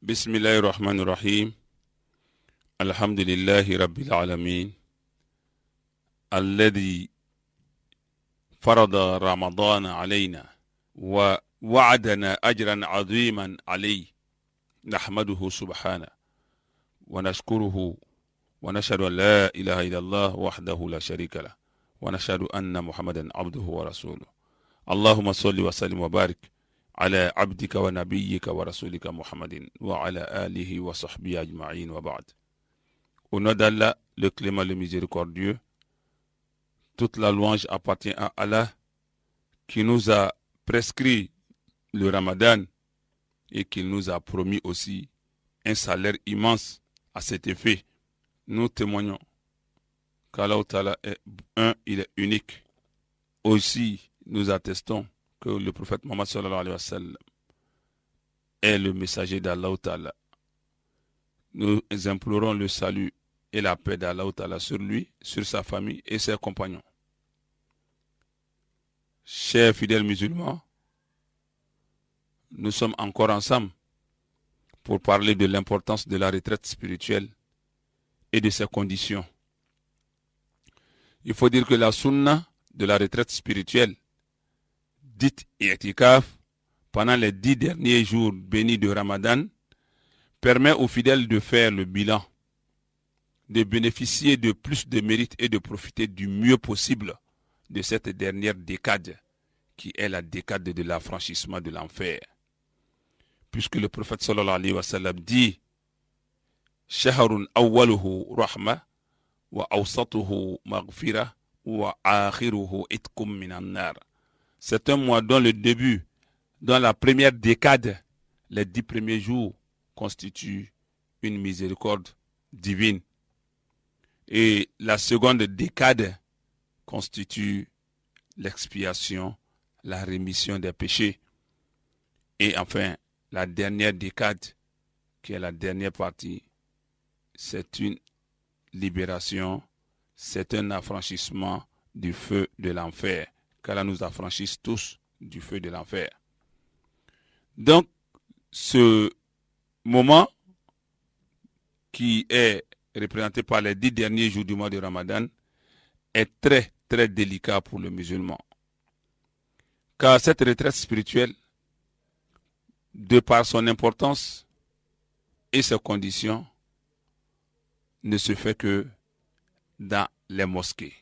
بسم الله الرحمن الرحيم الحمد لله رب العالمين الذي فرض رمضان علينا ووعدنا أجرا عظيما عليه نحمده سبحانه ونشكره ونشهد أن لا إله إلا الله وحده لا شريك له ونشهد أن محمدا عبده ورسوله اللهم صل وسلم وبارك على عبدك ونبيك ورسولك Muhammadin wa ala alihi wa sahbihi ajma'in wa ba'd. Au nom d'Allah, le clément, le miséricordieux, toute la louange appartient à Allah qui nous a prescrit le Ramadan et qui nous a promis aussi un salaire immense à cet effet. Nous témoignons qu'Allah Ta'ala est un, il est unique. Aussi, nous attestons que le prophète Mohammed sallallahu alayhi wa sallam est le messager d'Allah Ta'ala. Nous implorons le salut et la paix d'Allah Ta'ala sur lui, sur sa famille et ses compagnons. Chers fidèles musulmans, nous sommes encore ensemble pour parler de l'importance de la retraite spirituelle et de ses conditions. Il faut dire que la sunna de la retraite spirituelle dite i'tikaf, pendant les 10 derniers jours bénis de Ramadan, permet aux fidèles de faire le bilan, de bénéficier de plus de mérite et de profiter du mieux possible de cette dernière décade, qui est la décade de l'affranchissement de l'enfer. Puisque le prophète sallallahu alayhi wa sallam dit « Shahrun awwaluhu rahma, wa awsatuhu maghfira, wa akhiruhu itkum minan nar » C'est un mois dont le début, dans la première décade, les 10 premiers jours, constituent une miséricorde divine. Et la seconde décade constitue l'expiation, la rémission des péchés. Et enfin, la dernière décade, qui est la dernière partie, c'est une libération, c'est un affranchissement du feu de l'enfer. Qu'Allah nous affranchisse tous du feu de l'enfer. Donc, ce moment qui est représenté par les 10 derniers jours du mois de Ramadan est très, très délicat pour le musulman. Car cette retraite spirituelle, de par son importance et ses conditions, ne se fait que dans les mosquées.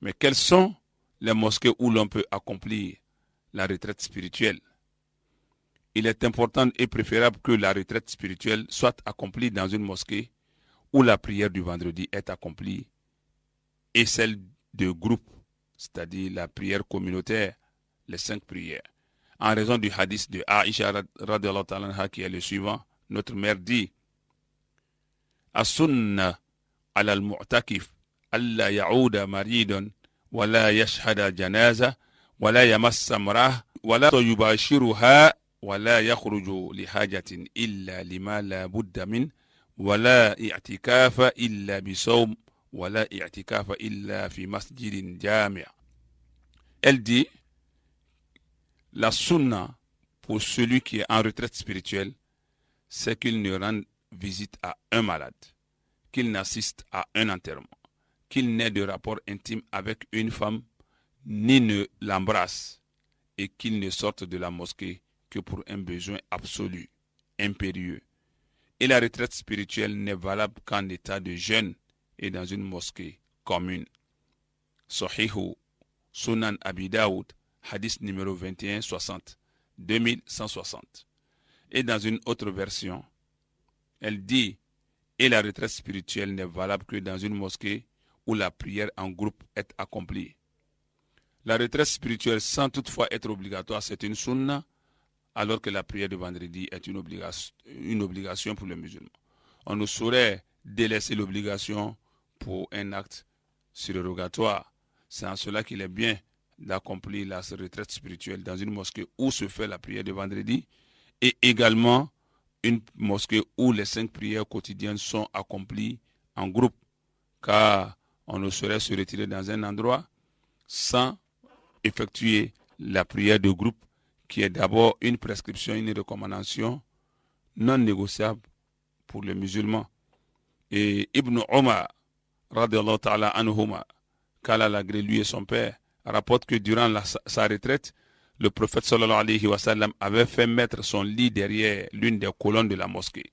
Mais quelles sont les mosquées où l'on peut accomplir la retraite spirituelle? Il est important et préférable que la retraite spirituelle soit accomplie dans une mosquée où la prière du vendredi est accomplie et celle de groupe, c'est-à-dire la prière communautaire, les 5 prières. En raison du hadith de Aïcha radhiyallahu ta'ala anha qui est le suivant, notre mère dit As-sunna ala al-mu'takif alla ya'uda maridun ولا يشهد جنازة ولا يمس امرأة ولا يباشرها ولا يخرج لحاجة إلا لما لا بد منه ولا اعتكاف إلا بصوم ولا اعتكاف إلا في مسجد جامع. Elle dit la sunna pour celui qui est en retraite spirituelle, c'est qu'il ne rende visite à un malade, qu'il n'assiste à un enterrement, qu'il n'ait de rapport intime avec une femme, ni ne l'embrasse, et qu'il ne sorte de la mosquée que pour un besoin absolu, impérieux. Et la retraite spirituelle n'est valable qu'en état de jeûne et dans une mosquée commune. Sahihu Sunan Abi Daoud, hadith numéro 2160, 2160. Et dans une autre version, elle dit « Et la retraite spirituelle n'est valable que dans une mosquée où la prière en groupe est accomplie. » La retraite spirituelle sans toutefois être obligatoire, c'est une sunna, alors que la prière de vendredi est une obligation pour le musulman. On ne saurait délaisser l'obligation pour un acte surrogatoire. C'est en cela qu'il est bien d'accomplir la retraite spirituelle dans une mosquée où se fait la prière de vendredi et également une mosquée où les 5 prières quotidiennes sont accomplies en groupe, car on ne saurait se retirer dans un endroit sans effectuer la prière de groupe qui est d'abord une prescription, une recommandation non négociable pour les musulmans. Et Ibn Omar, radiallahu ta'ala anhuma, qu'Allah l'agrée, lui et son père, rapporte que durant sa retraite, le prophète sallallahu alayhi wa sallam avait fait mettre son lit derrière l'une des colonnes de la mosquée.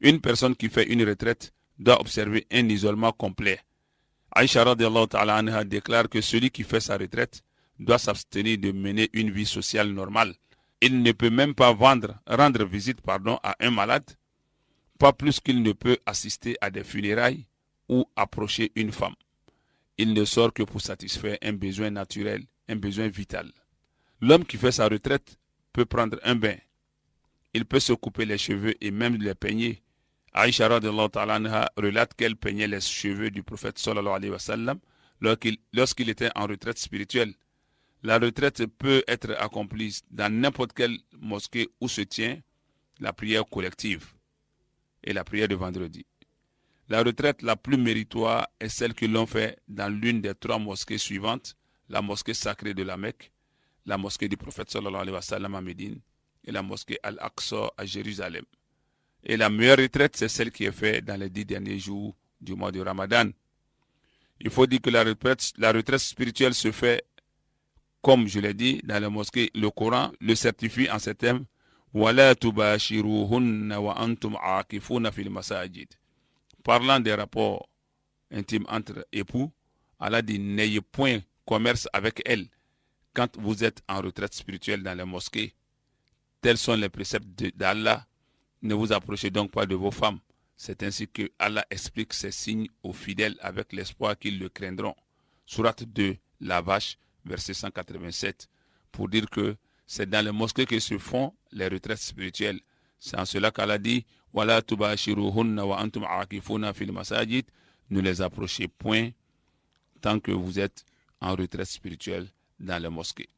Une personne qui fait une retraite doit observer un isolement complet. Aïcha radiallahu ta'ala anha déclare que celui qui fait sa retraite doit s'abstenir de mener une vie sociale normale. Il ne peut même pas rendre visite à un malade, pas plus qu'il ne peut assister à des funérailles ou approcher une femme. Il ne sort que pour satisfaire un besoin naturel, un besoin vital. L'homme qui fait sa retraite peut prendre un bain. Il peut se couper les cheveux et même les peigner. Aïcha radiallahu ta'ala anha relate qu'elle peignait les cheveux du prophète sallallahu alayhi wa sallam lorsqu'il était en retraite spirituelle. La retraite peut être accomplie dans n'importe quelle mosquée où se tient la prière collective et la prière de vendredi. La retraite la plus méritoire est celle que l'on fait dans l'une des 3 mosquées suivantes, la mosquée sacrée de la Mecque, la mosquée du prophète sallallahu alayhi wa sallam à Médine et la mosquée Al-Aqsa à Jérusalem. Et la meilleure retraite, c'est celle qui est faite dans les 10 derniers jours du mois de Ramadan. Il faut dire que la retraite spirituelle se fait, comme je l'ai dit, dans la mosquée. Le Coran le certifie en ces termes. وَلَا تُبَاشِرُوهُنَّ وَأَنْتُمْ عَاكِفُونَ فِي الْمَسَاجِدِ. Parlant des rapports intimes entre époux, Allah dit n'ayez point commerce avec elle quand vous êtes en retraite spirituelle dans les mosquées. Tels sont les préceptes d'Allah. Ne vous approchez donc pas de vos femmes. C'est ainsi que Allah explique ces signes aux fidèles avec l'espoir qu'ils le craindront. Sourate 2, la vache, verset 187, pour dire que c'est dans les mosquées que se font les retraites spirituelles. C'est en cela qu'Allah dit Wala tubashiruhunna wa antum aakifuna fil masajid. Ne les approchez point tant que vous êtes en retraite spirituelle dans les mosquées.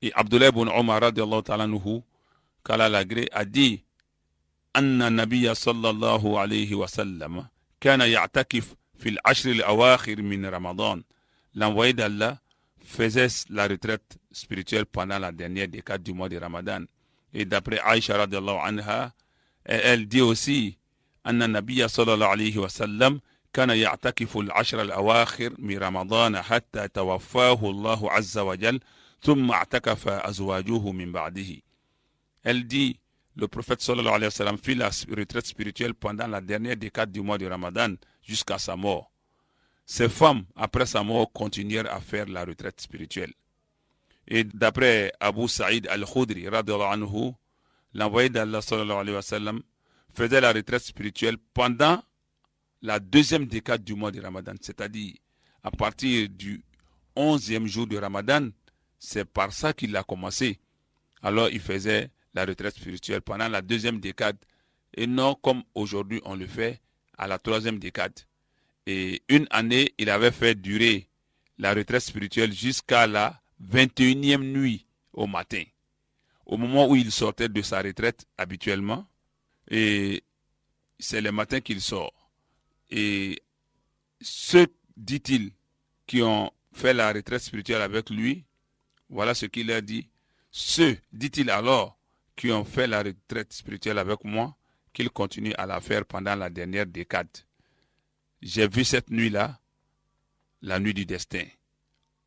Et Abdullah ibn Omar radiallahu ta'ala anhu, qu'Allah l'agrée, a dit أن النبي صلى الله عليه وسلم كان يعتكف في العشر الأواخر من رمضان. L'envoyé d'Allah faisait la retraite spirituelle pendant la dernière décade du mois de Ramadan. Et d'après Aïcha radiallahu anha, elle dit aussi أن النبي صلى الله عليه وسلم كان يعتكف العشر الأواخر من رمضان حتى توفاه الله عز وجل ثم اعتكف أزواجه من بعده. Elle dit le prophète sallallahu alayhi wa sallam fit la retraite spirituelle pendant la dernière décade du mois de Ramadan jusqu'à sa mort. Ses femmes, après sa mort, continuèrent à faire la retraite spirituelle. Et d'après Abu Saïd al-Khudri, radiallahu anhu, l'envoyé d'Allah sallallahu alayhi wa sallam faisait la retraite spirituelle pendant la deuxième décade du mois de Ramadan, c'est-à-dire à partir du 11e jour de Ramadan, c'est par ça qu'il a commencé. Alors il faisait la retraite spirituelle pendant la deuxième décade et non comme aujourd'hui on le fait à la 3e décade. Et une année, il avait fait durer la retraite spirituelle jusqu'à la 21e nuit au matin. Au moment où il sortait de sa retraite habituellement, et c'est le matin qu'il sort. Et ceux, dit-il, qui ont fait la retraite spirituelle avec lui, voilà ce qu'il a dit. Ceux, dit-il alors, qui ont fait la retraite spirituelle avec moi, qu'ils continuent à la faire pendant la dernière décade. J'ai vu cette nuit-là, la nuit du destin.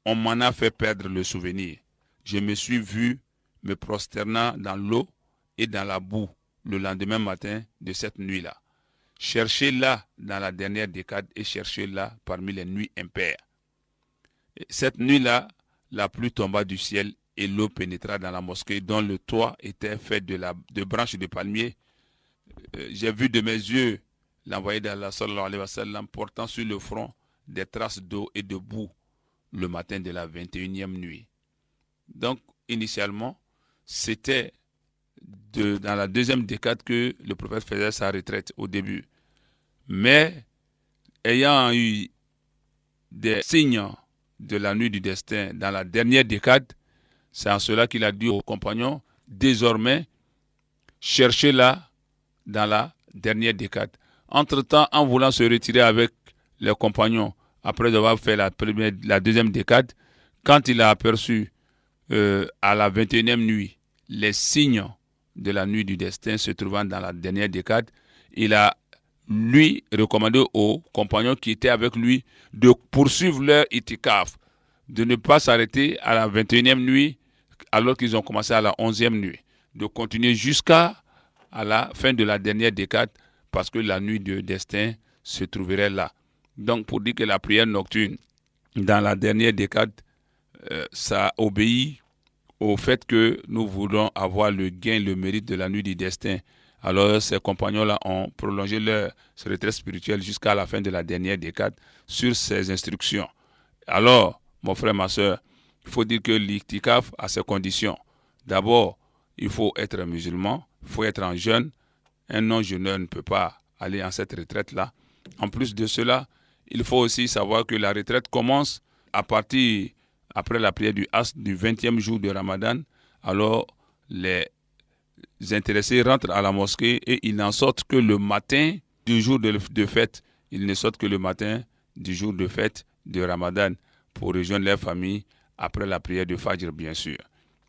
On m'en a fait perdre le souvenir. Je me suis vu me prosternant dans l'eau et dans la boue le lendemain matin de cette nuit-là. Cherchez-la dans la dernière décade et cherchez-la parmi les nuits impaires. Et cette nuit-là, la pluie tomba du ciel et l'eau pénétra dans la mosquée dont le toit était fait de branches de palmier. J'ai vu de mes yeux l'envoyé d'Allah sallallahu alayhi wa sallam portant sur le front des traces d'eau et de boue le matin de la 21e nuit. Donc, initialement, c'était dans la deuxième décade que le prophète faisait sa retraite au début. Mais, ayant eu des signes de la nuit du destin dans la dernière décade, c'est en cela qu'il a dit aux compagnons, désormais, cherchez-la dans la dernière décade. Entre-temps, en voulant se retirer avec les compagnons, après avoir fait la deuxième décade, quand il a aperçu à la 21e nuit les signes de la nuit du destin se trouvant dans la dernière décade, il a lui recommandé aux compagnons qui étaient avec lui de poursuivre leur itikaf, de ne pas s'arrêter à la 21e nuit alors qu'ils ont commencé à la 11e nuit, de continuer jusqu'à la fin de la dernière décade parce que la nuit du destin se trouverait là. Donc pour dire que la prière nocturne dans la dernière décade, ça obéit au fait que nous voulons avoir le gain, le mérite de la nuit du destin. Alors ces compagnons-là ont prolongé leur retraite spirituelle jusqu'à la fin de la dernière décade sur ces instructions. Alors, mon frère, ma soeur, il faut dire que l'itikaf a ses conditions. D'abord, il faut être musulman, il faut être en jeûne. Un non-jeûneur ne peut pas aller en cette retraite-là. En plus de cela, il faut aussi savoir que la retraite commence à partir, après la prière du Asr, du 20e jour de Ramadan. Alors, les intéressés rentrent à la mosquée et ils n'en sortent que le matin du jour de fête. Ils ne sortent que le matin du jour de fête de Ramadan pour rejoindre leur famille après la prière de Fajr, bien sûr.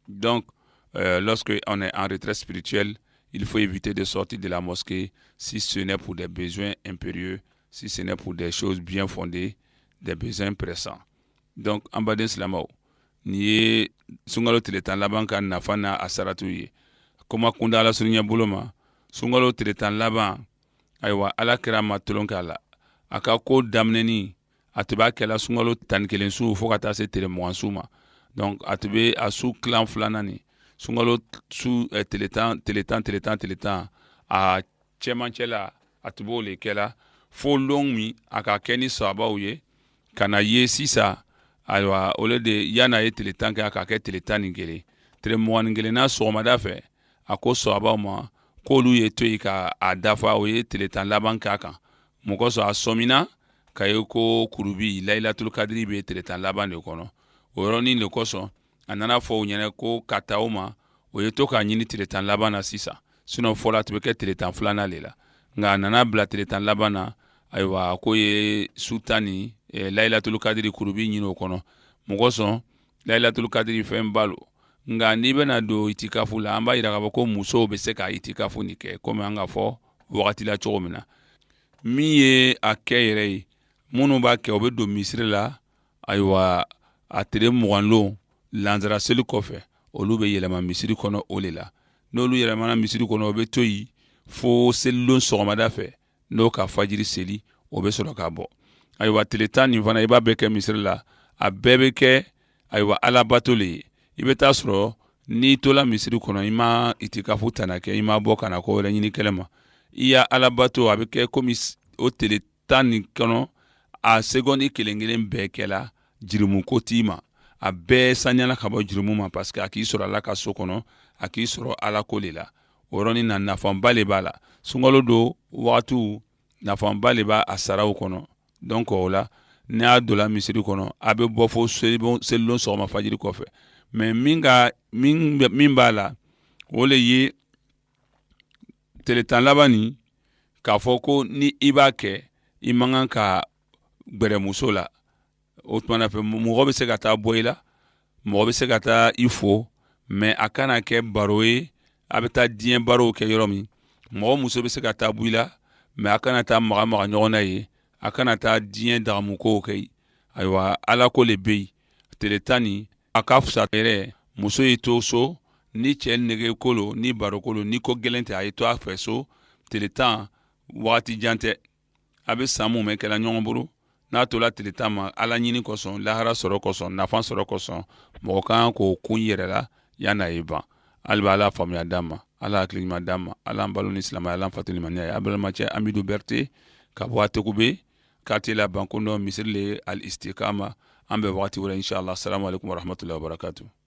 Donc, lorsqu'on est en retraite spirituelle, il faut éviter de sortir de la mosquée si ce n'est pour des besoins impérieux, si ce n'est pour des choses bien fondées, des besoins pressants. Donc, en bas d'Islamao, ni sungalo tiletan laban kan nafana asaratu ye. Kuma kunda ala surunya buloma, sungalo tiletan laban, aywa ala kira matulon kala. Aka ko damneni, atuba kela sungalo tan kelen su fo ka taa se tele mugan su ma. Donc, atube a su clan flanani. Sungalo su teletan a cɛmancɛ la a tun b'o le kɛla fo long min a ka kɛ ni sababaw ye ka na ye sisan ayiwa o le de yan'a ye tile tan kɛ a ka kɛ tile tan ni kelen tile mugan ni kelenna sɔgɔmada fɛ a ko sababaw ma k'olu ye to yen ka a dafa o ye tile tan laban k'a kan mun kosɔn a sɔmina ka ye ko kurubi layilatul kadiri bɛ tile tan laban de kɔnɔ o yɔrɔnin de kosɔn a nana fɔ u ɲɛna ko ka taa o ma o ye to k'a ɲini tile tan laban na sisan sinon fɔlɔ a tun bɛ kɛ tile tan filanan de la nka a nana bila tile tan laban na ayiwa ko ye su tan ni layilatul kadiri kurubi ɲini o kɔnɔ mun kosɔn layilatul kadiri fɛn ba lo nka n'i bɛna don itikafu la an b'a yira k'a fɔ ko musow bɛ se ka itikafu nin kɛ komi an ka fɔ wagati la cogo min na min ye a kɛ yɛrɛ ye minnu b'a kɛ o bɛ don misiri la ayiwa a tile mugan lon lansara seli kɔfɛ olu bɛ yɛlɛma misiri kɔnɔ o de la n'olu yɛlɛmana misiri kɔnɔ o bɛ to yen fo selilon sɔgɔmada fɛ n'o ka fajiri seli o bɛ sɔrɔ ka bɔ ayiwa tile tan nin fana i b'a bɛɛ kɛ misiri la a bɛɛ bɛ kɛ ayiwa alabato le ye i bɛ taa sɔrɔ n'i tola misiri kɔnɔ i ma itikafu tana kɛ i ma bɔ ka na ko wɛrɛ ɲini kɛlɛ ma i y'a alabato a bɛ kɛ komi o tile tan nin kɔnɔ a sekondi kelen kelen bɛɛ kɛla jirimu ko t'i ma a bɛɛ saniyala ka bɔ jirimu ma parce que a k'i sɔrɔ ala ka so kɔnɔ a k'i sɔrɔ ala ko le la o yɔrɔnin na nafaba le b'a la sunkalo don wagatiw nafaba le b'a a saraw kɔnɔ donc o la n'i y'a donla misiri kɔnɔ a bɛ bɔ fo selilon sɔgɔma fajiri kɔfɛ mais min b'a la o le ye tile tan laban nin k'a fɔ ko ni i b'a kɛ i man kan ka gbɛrɛ muso la o tumana fɛ mɔgɔ bɛ se ka taa bɔ i la mɔgɔ bɛ se ka taa i fo mais a kana kɛ baro ye a bɛ taa diɲɛ barow kɛ yɔrɔ min mɔgɔ muso bɛ se ka taa bɔ i la mais a kana taa maga ɲɔgɔn na ye a kana taa diɲɛ dagamukow kɛ ayiwa ala ko le bɛ yen tile tan nin a ka fisa yɛrɛ muso y'i to so ni cɛ nege kolo ni baro kolo ni ko gɛlɛn tɛ a ye to a fɛ so tile tan wagati jan tɛ a bɛ san mun mɛn kɛla ɲɔgɔn bolo n'a tola tile tan ma ala ɲini kosɔn lahara sɔrɔ kosɔn nafa sɔrɔ kosɔn mɔgɔ kan k'o kun yɛrɛ la yan'a ye ban hali b'a ala faamuya d'an ma ala hakili ɲuman d'an ma ala an balo ni silamɛya ala an fatu limaniya ye a balimacɛ Amidou Berté ka bɔ Atekube quartier la Bankondo misiri le al istikama an bɛ wagati wɛrɛ inshallah assalamu alaikum warahmatullahi wabarakatuh